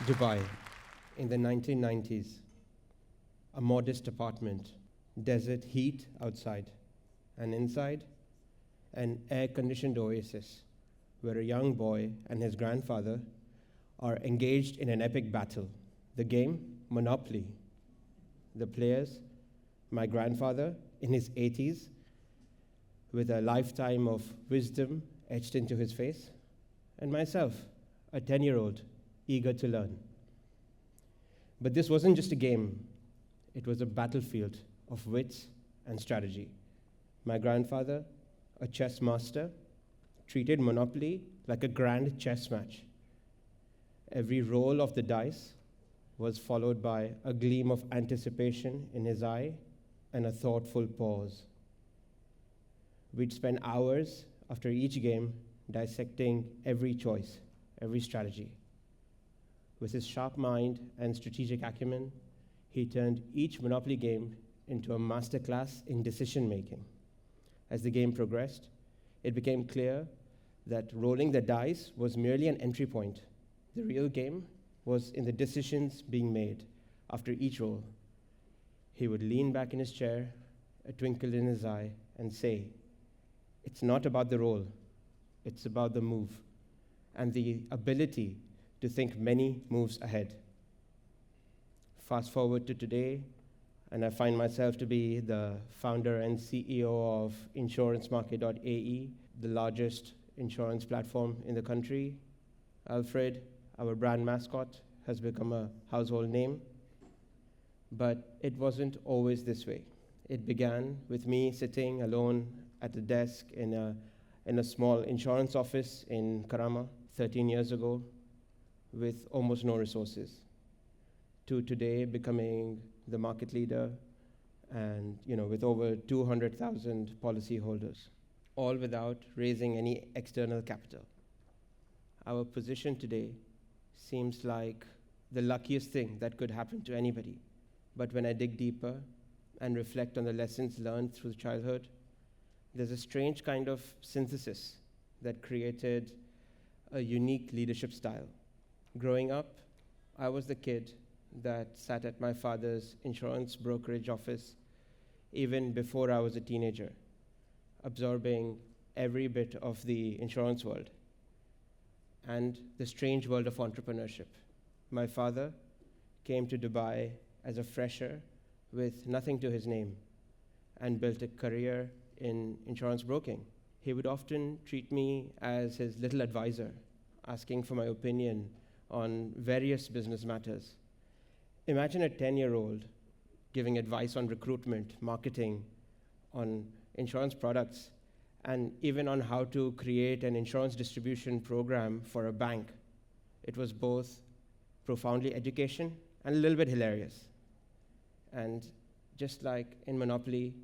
Dubai in the 1990s, a modest apartment, desert heat outside, and inside, an air-conditioned oasis where a young boy and his grandfather are engaged in an epic battle. The game, Monopoly. The players, my grandfather in his 80s, with a lifetime of wisdom etched into his face, and myself, a 10-year-old, eager to learn. But this wasn't just a game, it was a battlefield of wits and strategy. My grandfather, a chess master, treated Monopoly like a grand chess match. Every roll of the dice was followed by a gleam of anticipation in his eye and a thoughtful pause. We'd spend hours after each game dissecting every choice, every strategy. With his sharp mind and strategic acumen, he turned each Monopoly game into a masterclass in decision-making. As the game progressed, it became clear that rolling the dice was merely an entry point. The real game was in the decisions being made after each roll. He would lean back in his chair, a twinkle in his eye, and say, "It's not about the roll, it's about the move," and the ability to think many moves ahead. Fast forward to today, and I find myself to be the founder and CEO of InsuranceMarket.ae, the largest insurance platform in the country. Alfred, our brand mascot, has become a household name. But it wasn't always this way. It began with me sitting alone at a desk in a small insurance office in Karama 13 years ago with almost no resources, to today becoming the market leader and with over 200,000 policyholders, all without raising any external capital. Our position today seems like the luckiest thing that could happen to anybody. But when I dig deeper and reflect on the lessons learned through childhood, there's a strange kind of synthesis that created a unique leadership style. Growing up, I was the kid that sat at my father's insurance brokerage office even before I was a teenager, absorbing every bit of the insurance world and the strange world of entrepreneurship. My father came to Dubai as a fresher with nothing to his name and built a career in insurance broking. He would often treat me as his little advisor, asking for my opinion on various business matters. Imagine a 10-year-old giving advice on recruitment, marketing, on insurance products, and even on how to create an insurance distribution program for a bank. It was both profoundly educational and a little bit hilarious. And just like in Monopoly,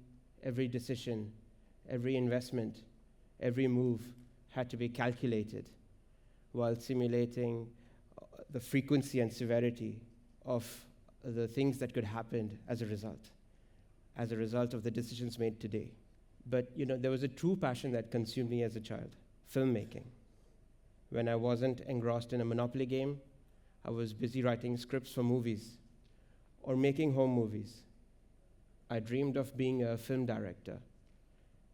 every decision, every investment, every move had to be calculated while simulating the frequency and severity of the things that could happen as a result of the decisions made today. But there was a true passion that consumed me as a child, filmmaking. When I wasn't engrossed in a Monopoly game, I was busy writing scripts for movies or making home movies. I dreamed of being a film director.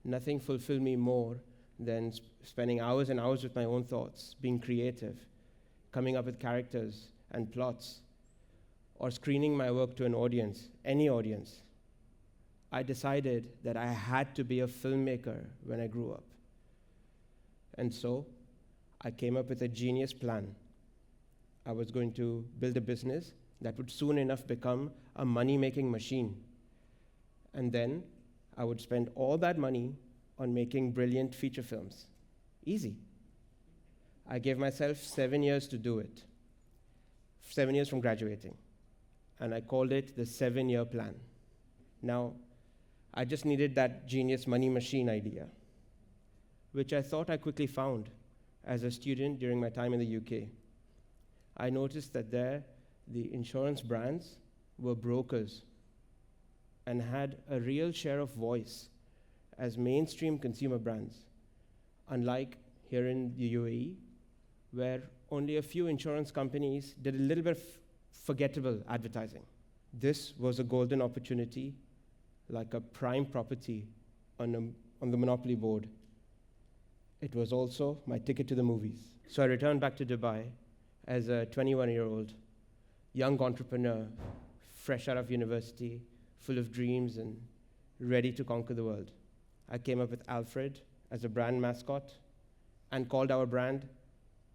Nothing fulfilled me more than spending hours and hours with my own thoughts, being creative, coming up with characters and plots, or screening my work to an audience, any audience. I decided that I had to be a filmmaker when I grew up. And so I came up with a genius plan. I was going to build a business that would soon enough become a money-making machine. And then I would spend all that money on making brilliant feature films. Easy. I gave myself 7 years to do it, 7 years from graduating. And I called it the 7-year plan. Now, I just needed that genius money machine idea, which I thought I quickly found as a student during my time in the UK. I noticed that there, the insurance brands were brokers and had a real share of voice as mainstream consumer brands. Unlike here in the UAE, where only a few insurance companies did a little bit of forgettable advertising. This was a golden opportunity, like a prime property on the Monopoly board. It was also my ticket to the movies. So I returned back to Dubai as a 21-year-old young entrepreneur, fresh out of university, full of dreams and ready to conquer the world. I came up with Alfred as a brand mascot and called our brand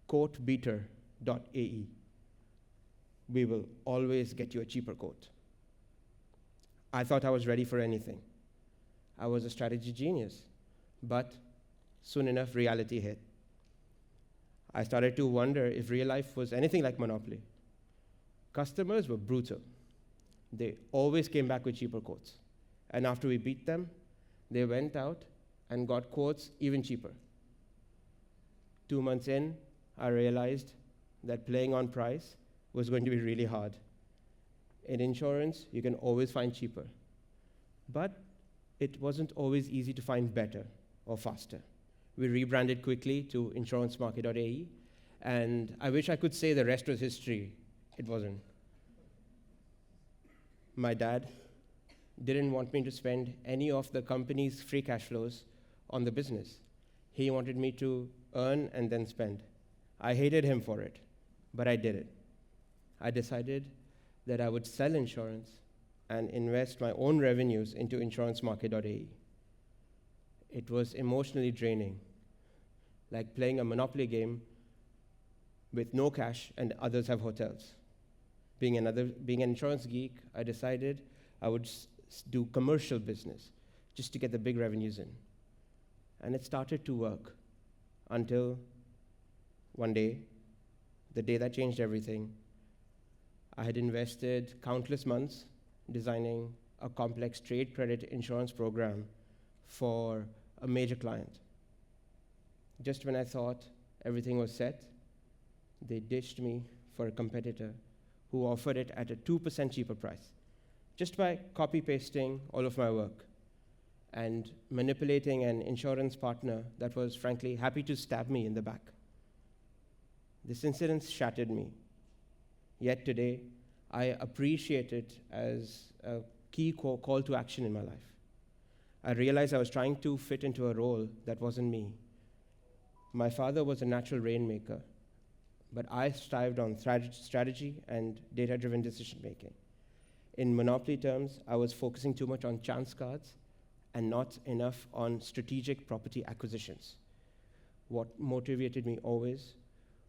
quotebeater.ae. We will always get you a cheaper quote. I thought I was ready for anything. I was a strategy genius, but soon enough reality hit. I started to wonder if real life was anything like Monopoly. Customers were brutal. They always came back with cheaper quotes. And after we beat them, they went out and got quotes even cheaper. 2 months in, I realized that playing on price was going to be really hard. In insurance, you can always find cheaper. But it wasn't always easy to find better or faster. We rebranded quickly to InsuranceMarket.ae, and I wish I could say the rest was history. It wasn't. My dad didn't want me to spend any of the company's free cash flows on the business. He wanted me to earn and then spend. I hated him for it, but I did it. I decided that I would sell insurance and invest my own revenues into InsuranceMarket.ae. It was emotionally draining, like playing a Monopoly game with no cash and others have hotels. Being an insurance geek, I decided I would do commercial business just to get the big revenues in. And it started to work until one day, the day that changed everything. I had invested countless months designing a complex trade credit insurance program for a major client. Just when I thought everything was set, they ditched me for a competitor who offered it at a 2% cheaper price, just by copy-pasting all of my work and manipulating an insurance partner that was, frankly, happy to stab me in the back. This incident shattered me. Yet today, I appreciate it as a key call to action in my life. I realized I was trying to fit into a role that wasn't me. My father was a natural rainmaker, but I strived on strategy and data-driven decision-making. In Monopoly terms, I was focusing too much on chance cards and not enough on strategic property acquisitions. What motivated me always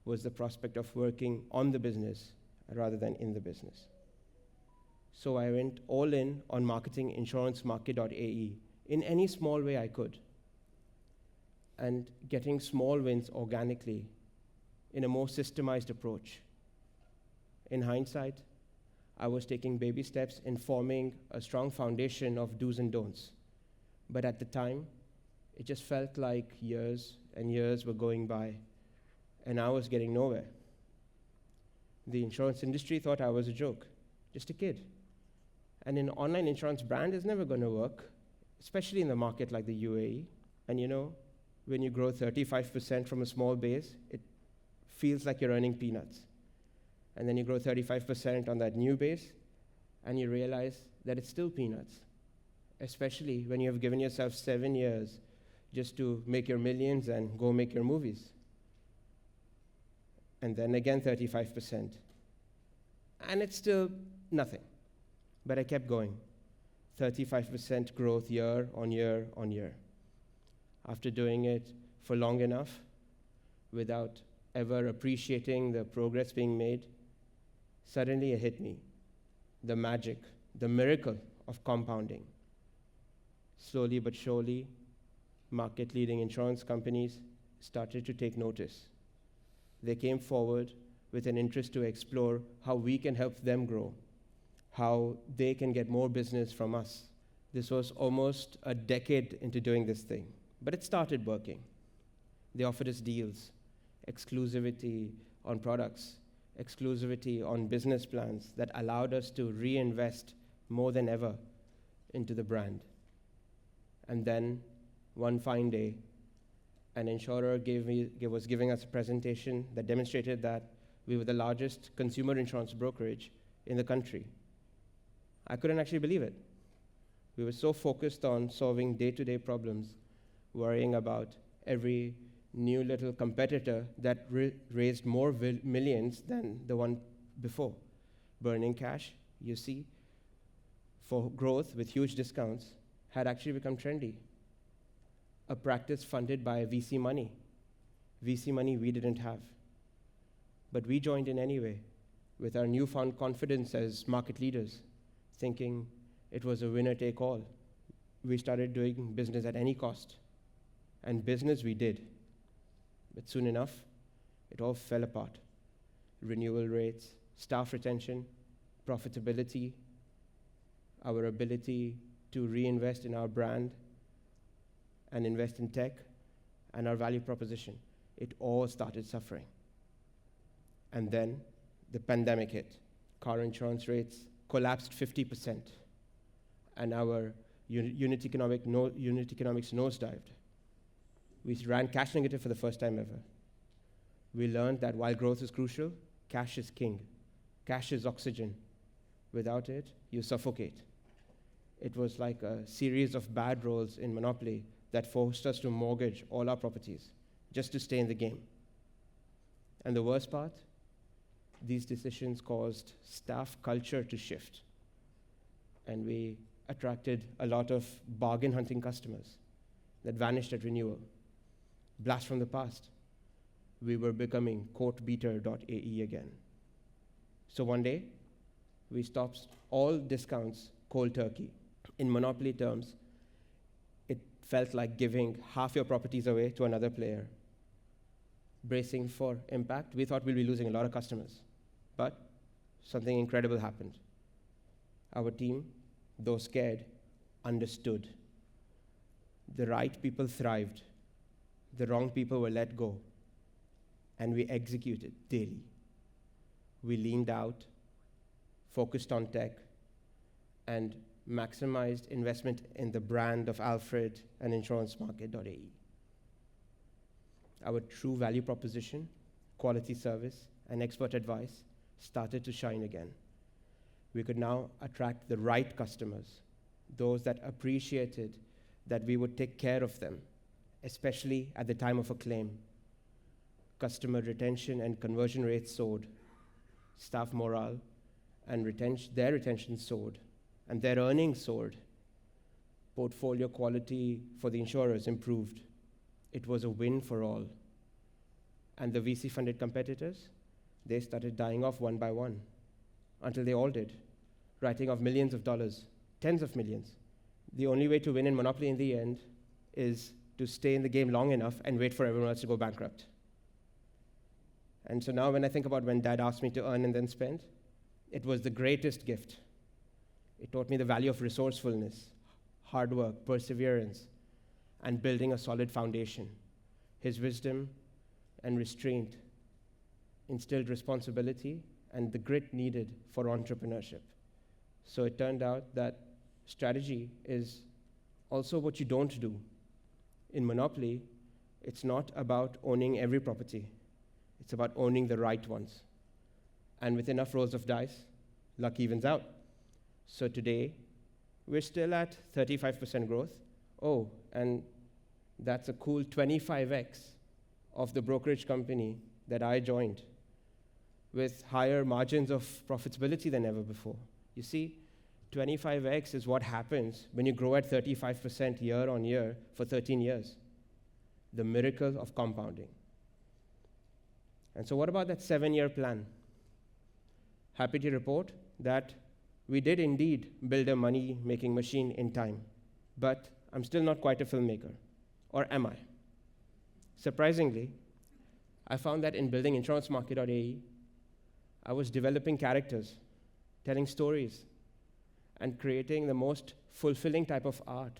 was the prospect of working on the business rather than in the business. So I went all in on marketing InsuranceMarket.ae in any small way I could, and getting small wins organically in a more systemized approach. In hindsight, I was taking baby steps in forming a strong foundation of do's and don'ts. But at the time, it just felt like years and years were going by, and I was getting nowhere. The insurance industry thought I was a joke, just a kid. And an online insurance brand is never going to work, especially in a market like the UAE. And you know, when you grow 35% from a small base, it feels like you're earning peanuts. And then you grow 35% on that new base, and you realize that it's still peanuts, especially when you have given yourself 7 years just to make your millions and go make your movies. And then again 35%. And it's still nothing. But I kept going. 35% growth year on year on year. After doing it for long enough, without ever appreciating the progress being made, suddenly it hit me. The magic, the miracle of compounding. Slowly but surely, market-leading insurance companies started to take notice. They came forward with an interest to explore how we can help them grow, how they can get more business from us. This was almost a decade into doing this thing, but it started working. They offered us deals, exclusivity on products, exclusivity on business plans that allowed us to reinvest more than ever into the brand. And then, one fine day, An insurer was giving us a presentation that demonstrated that we were the largest consumer insurance brokerage in the country. I couldn't actually believe it. We were so focused on solving day-to-day problems, worrying about every new little competitor that raised more millions than the one before. Burning cash, you see, for growth with huge discounts had actually become trendy. A practice funded by VC money we didn't have. But we joined in anyway, with our newfound confidence as market leaders, thinking it was a winner-take-all. We started doing business at any cost, and business we did. But soon enough, it all fell apart. Renewal rates, staff retention, profitability, our ability to reinvest in our brand and invest in tech, and our value proposition. It all started suffering. And then the pandemic hit. Car insurance rates collapsed 50%, and our unit economics nosedived. We ran cash negative for the first time ever. We learned that while growth is crucial, cash is king. Cash is oxygen. Without it, you suffocate. It was like a series of bad rolls in Monopoly that forced us to mortgage all our properties just to stay in the game. And the worst part, these decisions caused staff culture to shift. And we attracted a lot of bargain hunting customers that vanished at renewal. Blast from the past. We were becoming quotebeater.ae again. So one day, we stopped all discounts cold turkey. In Monopoly terms, it felt like giving half your properties away to another player. Bracing for impact, we thought we'd be losing a lot of customers. But something incredible happened. Our team, though scared, understood. The right people thrived. The wrong people were let go. And we executed daily. We leaned out, focused on tech, and maximized investment in the brand of Alfred and InsuranceMarket.ae. Our true value proposition, quality service, and expert advice started to shine again. We could now attract the right customers, those that appreciated that we would take care of them, especially at the time of a claim. Customer retention and conversion rates soared. Staff morale and their retention soared, and their earnings soared. Portfolio quality for the insurers improved. It was a win for all. And the VC-funded competitors, they started dying off one by one, until they all did, writing off millions of dollars, tens of millions. The only way to win in Monopoly in the end is to stay in the game long enough and wait for everyone else to go bankrupt. And so now when I think about when Dad asked me to earn and then spend, it was the greatest gift. It taught me the value of resourcefulness, hard work, perseverance, and building a solid foundation. His wisdom and restraint instilled responsibility and the grit needed for entrepreneurship. So it turned out that strategy is also what you don't do. In Monopoly, it's not about owning every property. It's about owning the right ones. And with enough rolls of dice, luck evens out. So today, we're still at 35% growth. Oh, and that's a cool 25x of the brokerage company that I joined, with higher margins of profitability than ever before. You see, 25x is what happens when you grow at 35% year on year for 13 years. The miracle of compounding. And so what about that 7-year plan? Happy to report that we did indeed build a money-making machine in time, but I'm still not quite a filmmaker. Or am I? Surprisingly, I found that in building InsuranceMarket.ae, I was developing characters, telling stories, and creating the most fulfilling type of art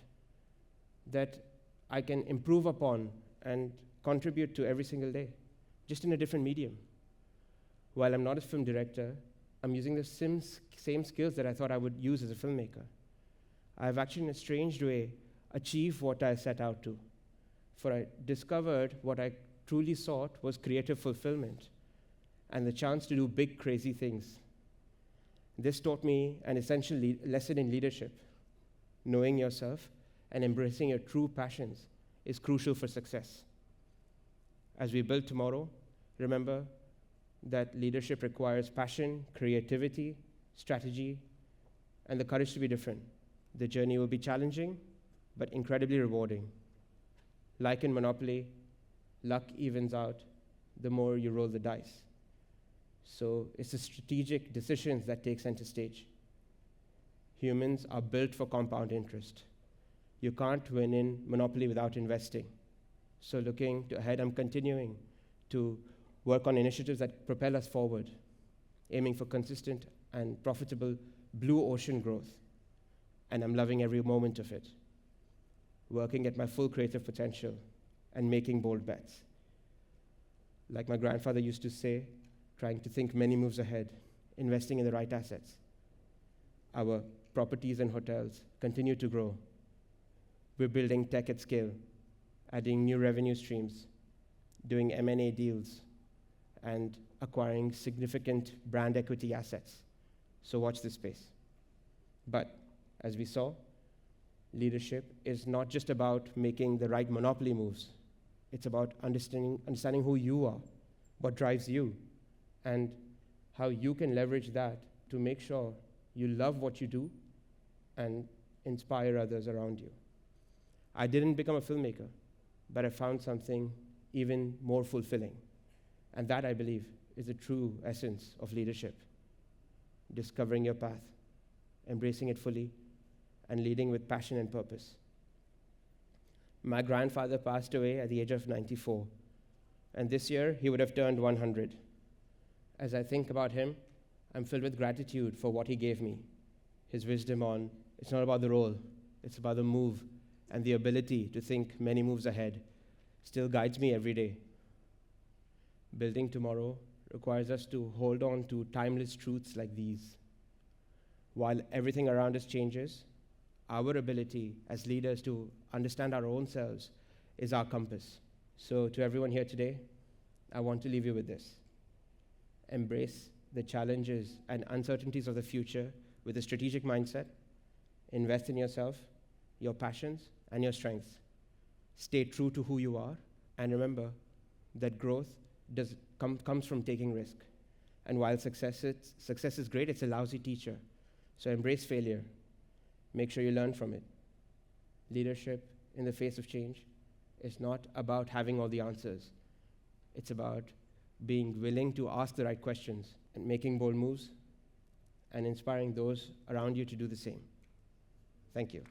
that I can improve upon and contribute to every single day, just in a different medium. While I'm not a film director, I'm using the same skills that I thought I would use as a filmmaker. I've actually, in a strange way, achieved what I set out to. for I discovered what I truly sought was creative fulfillment and the chance to do big, crazy things. This taught me an essential lesson in leadership. Knowing yourself and embracing your true passions is crucial for success. As we build tomorrow, remember that leadership requires passion, creativity, strategy, and the courage to be different. The journey will be challenging, but incredibly rewarding. Like in Monopoly, luck evens out the more you roll the dice. So it's the strategic decisions that take center stage. Humans are built for compound interest. You can't win in Monopoly without investing. So looking ahead, I'm continuing to work on initiatives that propel us forward, aiming for consistent and profitable blue ocean growth. And I'm loving every moment of it, working at my full creative potential and making bold bets. Like my grandfather used to say, trying to think many moves ahead, investing in the right assets. Our properties and hotels continue to grow. We're building tech at scale, adding new revenue streams, doing M&A deals, and acquiring significant brand equity assets. So watch this space. But as we saw, leadership is not just about making the right monopoly moves. It's about understanding who you are, what drives you, and how you can leverage that to make sure you love what you do and inspire others around you. I didn't become a filmmaker, but I found something even more fulfilling. And that, I believe, is the true essence of leadership. Discovering your path, embracing it fully, and leading with passion and purpose. My grandfather passed away at the age of 94, and this year he would have turned 100. As I think about him, I'm filled with gratitude for what he gave me. His wisdom on, it's not about the role, it's about the move, and the ability to think many moves ahead still guides me every day. Building tomorrow requires us to hold on to timeless truths like these. While everything around us changes, our ability as leaders to understand our own selves is our compass. So to everyone here today, I want to leave you with this. Embrace the challenges and uncertainties of the future with a strategic mindset. Invest in yourself, your passions, and your strengths. Stay true to who you are, and remember that growth comes from taking risk. And while success is great, it's a lousy teacher. So embrace failure. Make sure you learn from it. Leadership in the face of change is not about having all the answers. It's about being willing to ask the right questions and making bold moves and inspiring those around you to do the same. Thank you.